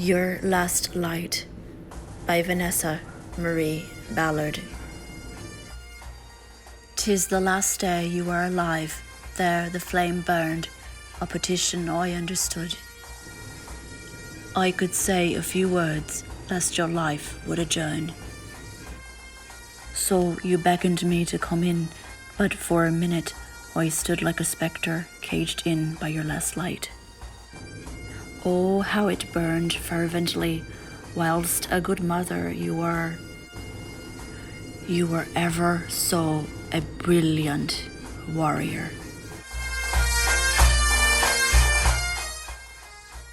Your Last Light by Vanessa Marie Ballard. 'Tis the last day you were alive, there the flame burned, a petition I understood. I could say a few words, lest your life would adjourn. So you beckoned me to come in, but for a minute I stood like a spectre caged in by your last light. Oh, how it burned fervently, whilst a good mother you were. You were ever so a brilliant warrior.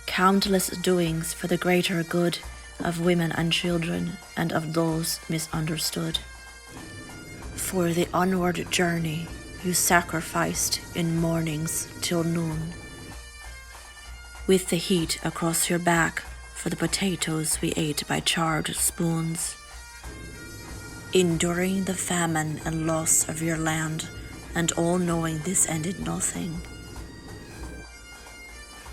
Countless doings for the greater good of women and children and of those misunderstood. For the onward journey you sacrificed in mornings till noon. With the heat across your back for the potatoes we ate by charred spoons. Enduring the famine and loss of your land, and all knowing this ended nothing.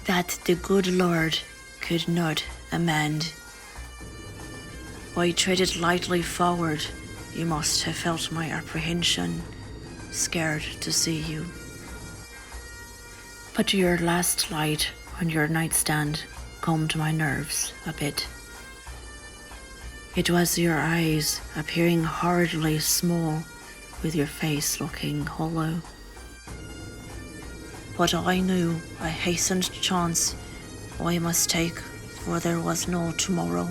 That the good Lord could not amend. I treaded lightly forward, you must have felt my apprehension, scared to see you. But your last light on your nightstand calmed my nerves a bit. It was your eyes appearing horridly small, with your face looking hollow. But I knew a hastened chance I must take, for there was no tomorrow.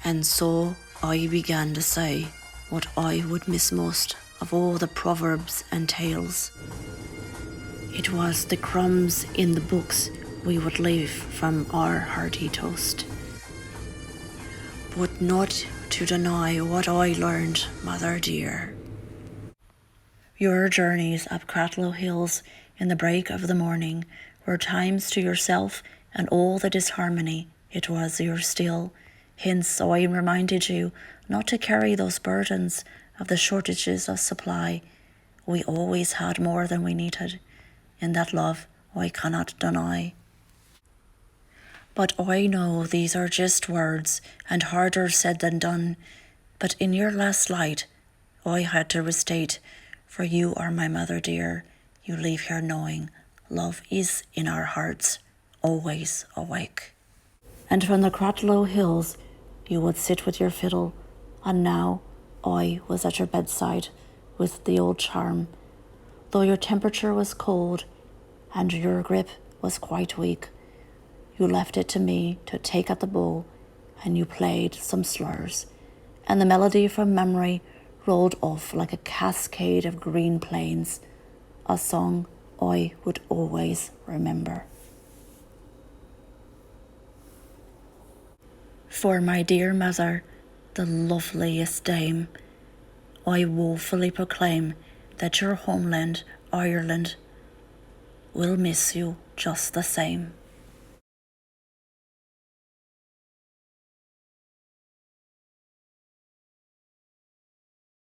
And so I began to say what I would miss most of all the proverbs and tales. It was the crumbs in the books we would leave from our hearty toast. But not to deny what I learned, mother dear. Your journeys up Cratloe Hills in the break of the morning were times to yourself, and all the disharmony it was yours still. Hence I reminded you not to carry those burdens of the shortages of supply. We always had more than we needed. In that love I cannot deny. But I know these are just words, and harder said than done. But in your last light I had to restate, for you are my mother dear. You leave here knowing love is in our hearts, always awake. And from the Cratloe Hills you would sit with your fiddle, and now I was at your bedside with the old charm. Though your temperature was cold and your grip was quite weak, you left it to me to take at the bow, and you played some slurs, and the melody from memory rolled off like a cascade of green plains, a song I would always remember. For my dear mother, the loveliest dame, I woefully proclaim that your homeland, Ireland, will miss you just the same.